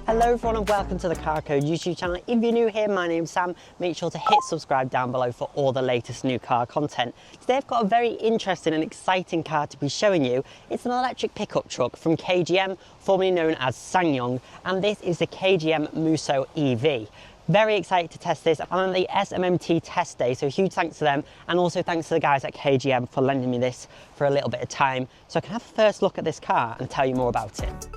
Hello everyone and welcome to the Carcode YouTube channel. If you're new here, my name's Sam. Make sure to hit subscribe down below for all the latest new car content. Today I've got a very interesting and exciting car to be showing you. It's an electric pickup truck from KGM, formerly known as SsangYong, and this is the KGM Musso EV. Very excited to test this. I'm on the SMMT test day, so huge thanks to them, and also thanks to the guys at KGM for lending me this for a little bit of time so I can have a first look at this car and tell you more about it.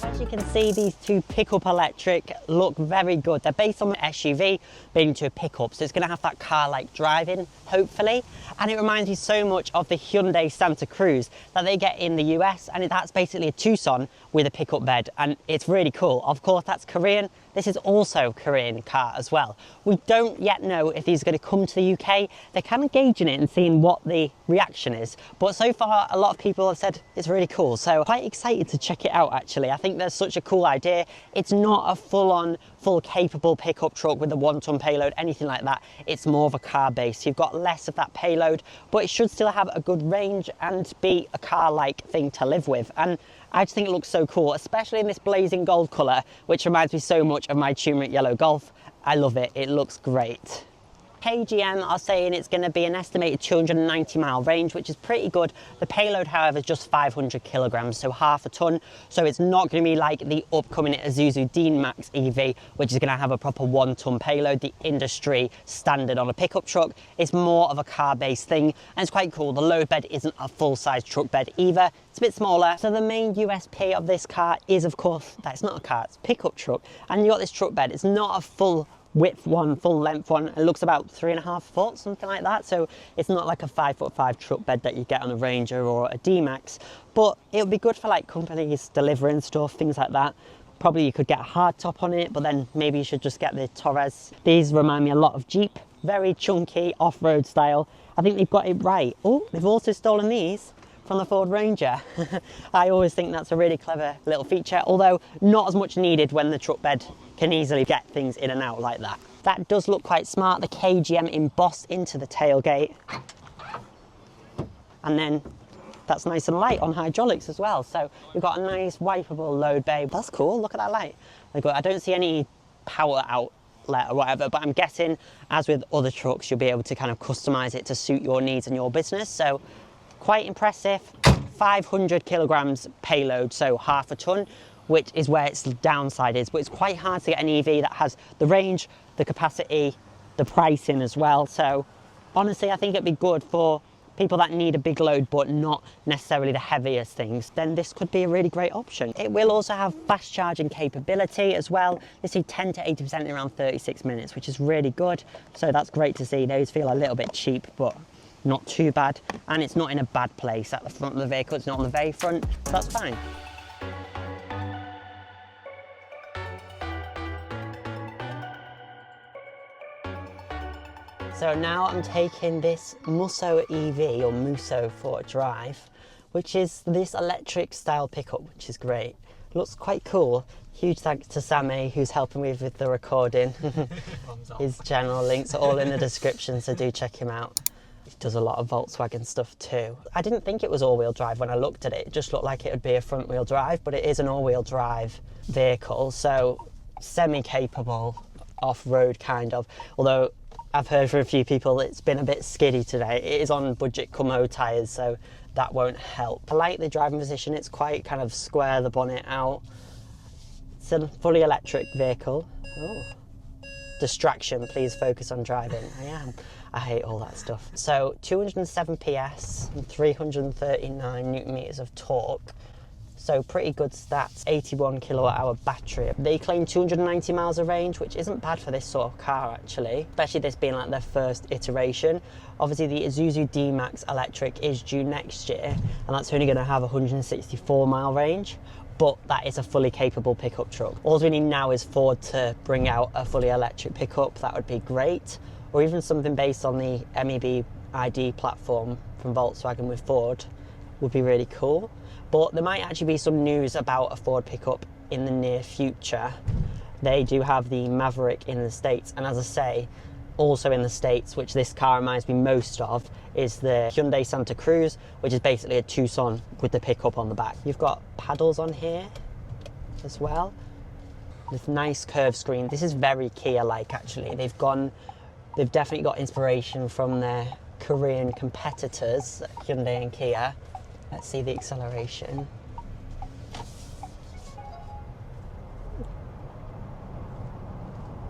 As you can see, these two pickup electric look very good. They're based on an SUV made into a pickup, so it's going to have that car-like driving, hopefully. And it reminds me so much of the Hyundai Santa Cruz that they get in the US, and that's basically a Tucson with a pickup bed, and it's really cool. Of course, that's Korean. This is also a Korean car as well. We don't yet know if these are going to come to the UK. They're kind of gauging it and seeing what the reaction is. But so far, a lot of people have said it's really cool. So quite excited to check it out, actually. I think there's such a cool idea. It's not a full-on, full capable pickup truck with a 1-ton payload, anything like that. It's more of a car base. You've got less of that payload, but it should still have a good range and be a car-like thing to live with. And I just think it looks so cool, especially in this blazing gold colour, which reminds me so much of my turmeric yellow Golf. I love it, it looks great. KGM are saying it's going to be an estimated 290-mile range, which is pretty good. The payload, however, is just 500 kilograms, so half a ton. So it's not going to be like the upcoming Isuzu D-Max EV, which is going to have a proper 1-ton payload, the industry standard on a pickup truck. It's more of a car-based thing, and it's quite cool. The load bed isn't a full-size truck bed either. It's a bit smaller. So the main USP of this car is, of course, that it's not a car, it's a pickup truck. And you got this truck bed. It's not a full width one, full length one. It looks about 3.5 foot, something like that. So it's not like a 5'5" truck bed that you get on a Ranger or a D-Max, but it would be good for like companies delivering stuff, things like that. Probably you could get a hard top on it, but then maybe you should just get the Torres. These remind me a lot of Jeep, very chunky off-road style. I think they've got it right. Oh, they've also stolen these from the Ford Ranger. I always think that's a really clever little feature, although not as much needed when the truck bed can easily get things in and out like that. That does look quite smart. The KGM embossed into the tailgate. And then that's nice and light on hydraulics as well. So you've got a nice wipeable load bay. That's cool, look at that light. I don't see any power outlet or whatever, but I'm guessing, as with other trucks, you'll be able to kind of customize it to suit your needs and your business. So quite impressive. 500 kilograms payload, so half a ton, which is where its downside is, but it's quite hard to get an EV that has the range, the capacity, the pricing as well. So honestly, I think it'd be good for people that need a big load but not necessarily the heaviest things. Then this could be a really great option. It will also have fast charging capability as well. They see 10 to 80% in around 36 minutes, which is really good. So that's great to see. Those feel a little bit cheap, but not too bad. And it's not in a bad place at the front of the vehicle. It's not on the very front, so that's fine. So now I'm taking this Musso EV, or Musso for a drive, which is this electric style pickup, which is great. Looks quite cool. Huge thanks to Sammy, who's helping me with the recording. His channel links are all in the description, so do check him out. He does a lot of Volkswagen stuff too. I didn't think it was all-wheel drive when I looked at it. It just looked like it would be a front-wheel drive, but it is an all-wheel drive vehicle, so semi-capable off-road kind of, although I've heard from a few people it's been a bit skiddy today. It is on budget Como tyres, so that won't help. I like the driving position. It's quite kind of square the bonnet out. It's a fully electric vehicle. Oh. Distraction, please focus on driving. I am. I hate all that stuff. So 207 PS and 339 Newton meters of torque. So pretty good stats. 81 kilowatt hour battery. They claim 290 miles of range, which isn't bad for this sort of car actually, especially this being like their first iteration. Obviously the Isuzu D-Max electric is due next year, and that's only going to have 164 mile range, but that is a fully capable pickup truck. All we need now is Ford to bring out a fully electric pickup. That would be great, or even something based on the MEB ID platform from Volkswagen with Ford would be really cool. But there might actually be some news about a Ford pickup in the near future. They do have the Maverick in the States, and as I say, also in the States, which this car reminds me most of, is the Hyundai Santa Cruz, which is basically a Tucson with the pickup on the back. You've got paddles on here as well. This nice curved screen. This is very Kia-like actually. They've definitely got inspiration from their Korean competitors, Hyundai and Kia. Let's see the acceleration.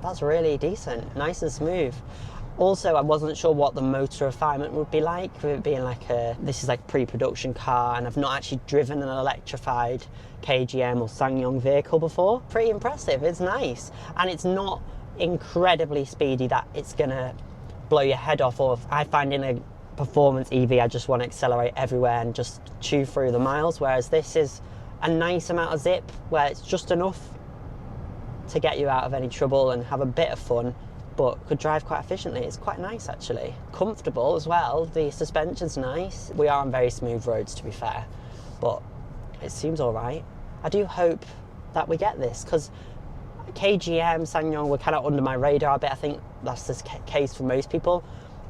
That's really decent, nice and smooth. Also, I wasn't sure what the motor refinement would be like, with it being like this is like pre-production car, and I've not actually driven an electrified KGM or SsangYong vehicle before. Pretty impressive, it's nice. And it's not incredibly speedy that it's gonna blow your head off, or I find in a performance EV, I just want to accelerate everywhere and just chew through the miles, whereas this is a nice amount of zip, where it's just enough to get you out of any trouble and have a bit of fun, but could drive quite efficiently. It's quite nice actually. Comfortable as well, the suspension's nice. We are on very smooth roads to be fair, but it seems all right. I do hope that we get this, because KGM, SsangYong were kind of under my radar a bit. I think that's the case for most people,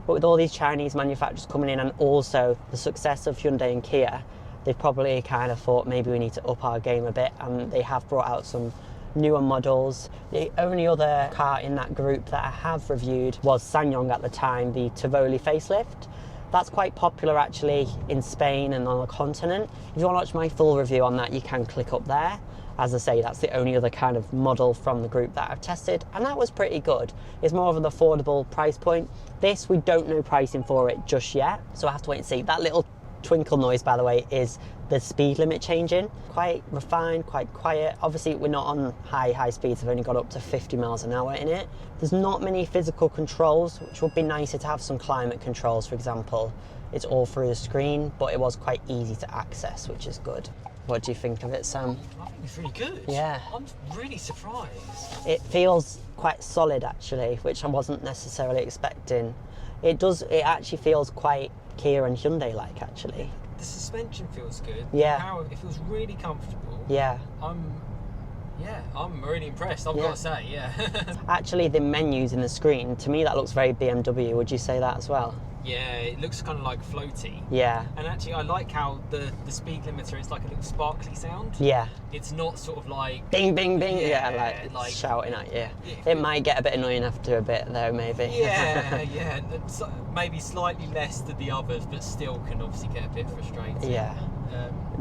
but with all these Chinese manufacturers coming in and also the success of Hyundai and Kia, they've probably kind of thought maybe we need to up our game a bit, and they have brought out some newer models. The only other car in that group that I have reviewed was SsangYong at the time, the Tivoli facelift. That's quite popular actually in Spain and on the continent. If you want to watch my full review on that, you can click up there. As I say, that's the only other kind of model from the group that I've tested, and that was pretty good. It's more of an affordable price point. This, we don't know pricing for it just yet, so I have to wait and see. That little twinkle noise, by the way, is the speed limit changing. Quite refined, quite quiet. Obviously, we're not on high speeds. I've only got up to 50 miles an hour in it. There's not many physical controls, which would be nicer to have some climate controls, for example. It's all through the screen, but it was quite easy to access, which is good. What do you think of it, Sam? I think it's really good. Yeah. I'm really surprised. It feels quite solid actually, which I wasn't necessarily expecting. It actually feels quite Kia and Hyundai like actually. The suspension feels good. Yeah. The power, it feels really comfortable. Yeah. I'm really impressed, I've got to say, yeah. Actually, the menus in the screen, to me that looks very BMW. Would you say that as well? Yeah, it looks kind of like floaty. Yeah. And actually, I like how the speed limiter is like a little sparkly sound. Yeah. It's not sort of like... Bing, bing, bing. Yeah, Yeah, like shouting at you. It might get a bit annoying after a bit though, maybe. Yeah, yeah. Maybe slightly less than the others, but still can obviously get a bit frustrating. Yeah.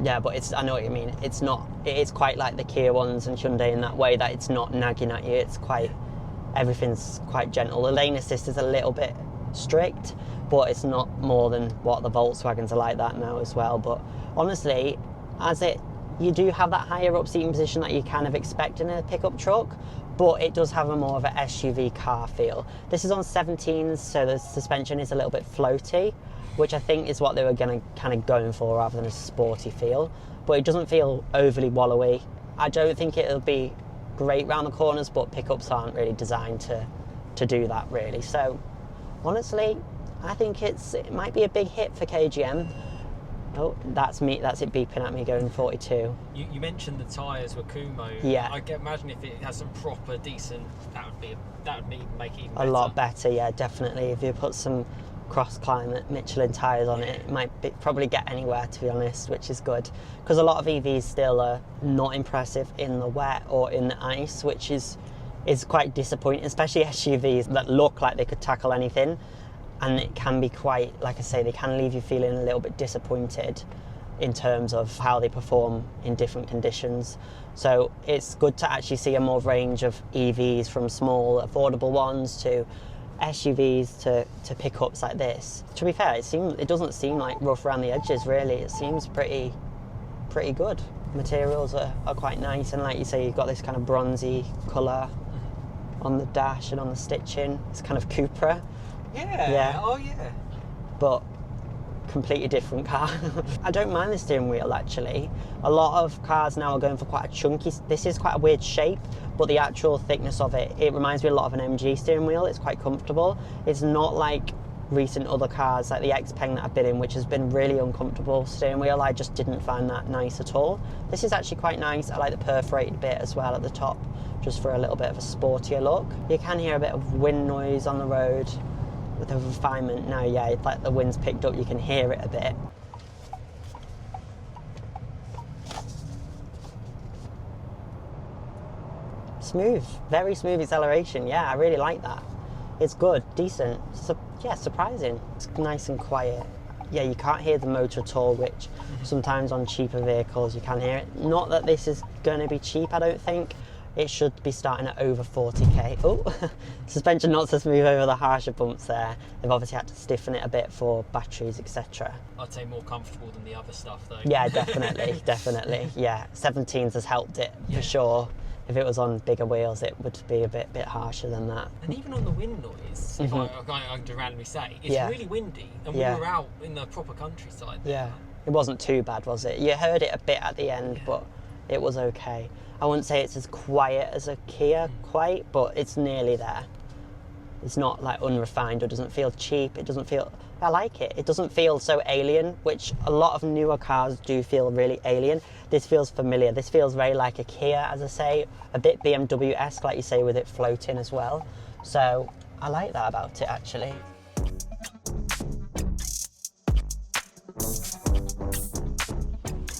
Yeah, but I know what you mean. It is quite like the Kia ones and Hyundai in that way, that it's not nagging at you. It's quite, everything's quite gentle. The lane assist is a little bit strict, but it's not more than what the Volkswagens are like that now as well. But honestly, you do have that higher up seating position that you kind of expect in a pickup truck, but it does have a more of an SUV car feel. This is on 17s, so the suspension is a little bit floaty, which I think is what they were going to kind of going for rather than a sporty feel. But it doesn't feel overly wallowy. I don't think it'll be great round the corners, but pickups aren't really designed to do that really. So honestly, I think it might be a big hit for KGM. Oh, that's me. That's it beeping at me going 42. You mentioned the tyres were Kumo. Yeah. I can imagine if it has some proper decent, that would make it even A better. lot better, yeah, definitely. If you put some cross-climate Michelin tyres on it, it might probably get anywhere, to be honest, which is good. Because a lot of EVs still are not impressive in the wet or in the ice, which is quite disappointing, especially SUVs that look like they could tackle anything. And it can be quite, like I say, they can leave you feeling a little bit disappointed in terms of how they perform in different conditions. So it's good to actually see a more range of EVs, from small affordable ones to SUVs to pickups like this. To be fair, it doesn't seem like rough around the edges really. It seems pretty good. Materials are quite nice, and like you say, you've got this kind of bronzy colour on the dash and on the stitching. It's kind of Cupra. Yeah. Oh yeah. But completely different car. I don't mind the steering wheel actually. A lot of cars now are going for quite a chunky, this is quite a weird shape, but the actual thickness of it reminds me a lot of an MG steering wheel. It's quite comfortable. It's not like recent other cars like the Xpeng that I've been in, which has been really uncomfortable steering wheel. I just didn't find that nice at all. This is actually quite nice. I like the perforated bit as well at the top, just for a little bit of a sportier look. You can hear a bit of wind noise on the road with the refinement now. Yeah, like the wind's picked up, you can hear it a bit. Smooth, very smooth acceleration. Yeah, I really like that. It's good, decent, yeah, surprising. It's nice and quiet. Yeah, you can't hear the motor at all, which sometimes on cheaper vehicles you can hear it. Not that this is going to be cheap, I don't think. It should be starting at over 40k. Oh, suspension not so smooth over the harsher bumps there. They've obviously had to stiffen it a bit for batteries, etc. I'd say more comfortable than the other stuff though. Yeah, definitely, definitely. Yeah, 17s has helped it for sure. If it was on bigger wheels, it would be a bit harsher than that. And even on the wind noise, if I can randomly say, it's really windy, and we were out in the proper countryside there. Yeah, it wasn't too bad, was it? You heard it a bit at the end, but it was okay. I wouldn't say it's as quiet as a Kia quite, but it's nearly there. It's not like unrefined or doesn't feel cheap. It doesn't feel, I like it. It doesn't feel so alien, which a lot of newer cars do feel really alien. This feels familiar. This feels very like a Kia, as I say, a bit BMW-esque, like you say, with it floating as well. So I like that about it, actually.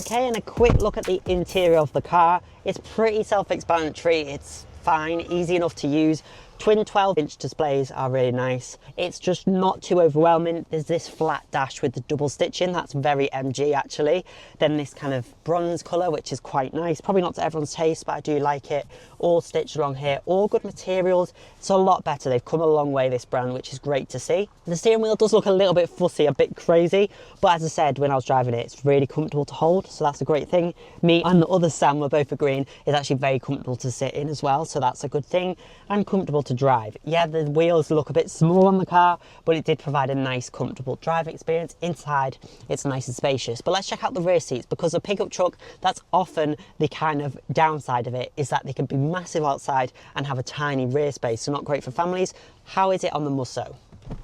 Okay, and a quick look at the interior of the car. It's pretty self-explanatory. It's fine, easy enough to use. Twin 12-inch displays are really nice. It's just not too overwhelming. There's this flat dash with the double stitching. That's very MG, actually. Then this kind of bronze colour, which is quite nice. Probably not to everyone's taste, but I do like it. All stitched along here. All good materials. It's a lot better. They've come a long way, this brand, which is great to see. The steering wheel does look a little bit fussy, a bit crazy. But as I said, when I was driving it, it's really comfortable to hold. So that's a great thing. Me and the other Sam were both agreeing it's actually very comfortable to sit in as well. So that's a good thing. And comfortable to drive. Yeah, the wheels look a bit small on the car, but it did provide a nice, comfortable driving experience. Inside, it's nice and spacious. But let's check out the rear seats, because a pickup truck, that's often the kind of downside of it, is that they can be massive outside and have a tiny rear space, so not great for families. How is it on the Musso?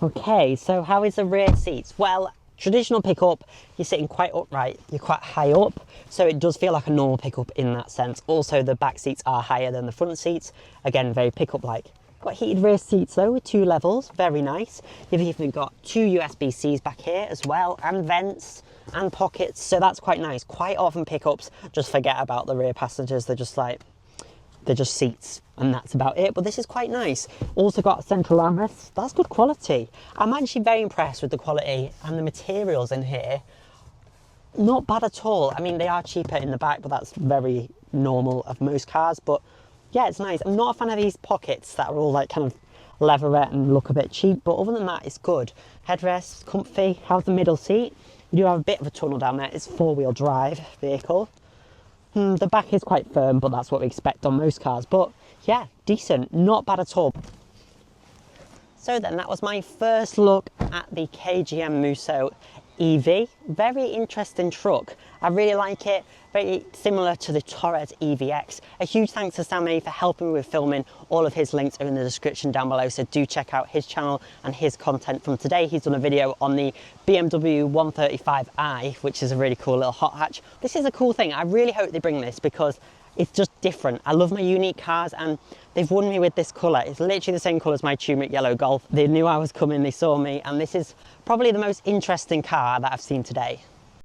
Okay, so how is the rear seats? Well, traditional pickup, you're sitting quite upright, you're quite high up, so it does feel like a normal pickup in that sense. Also, the back seats are higher than the front seats. Again, very pickup-like. Got heated rear seats though, with 2 levels, very nice. You've even got 2 USB-Cs back here as well, and vents and pockets, so that's quite nice. Quite often pickups just forget about the rear passengers, they're just seats, and that's about it. But this is quite nice. Also got central armrests. That's good quality. I'm actually very impressed with the quality and the materials in here. Not bad at all. I mean, they are cheaper in the back, but that's very normal of most cars. But yeah, it's nice. I'm not a fan of these pockets that are all like kind of leatherette and look a bit cheap, but other than that, it's good. Headrest, comfy. How's the middle seat? You do have a bit of a tunnel down there. It's 4-wheel drive vehicle. The back is quite firm, but that's what we expect on most cars. But yeah, decent, not bad at all. So then, that was my first look at the KGM Musso EV. Very interesting truck. I really like it. Very similar to the Torres EVX. A huge thanks to Sam A for helping me with filming. All of his links are in the description down below, so do check out his channel and his content from today. He's done a video on the BMW 135i, which is a really cool little hot hatch. This is a cool thing. I really hope they bring this, because it's just different. I love my unique cars, and they've won me with this colour. It's literally the same colour as my turmeric yellow Golf. They knew I was coming, they saw me, and this is probably the most interesting car that I've seen today.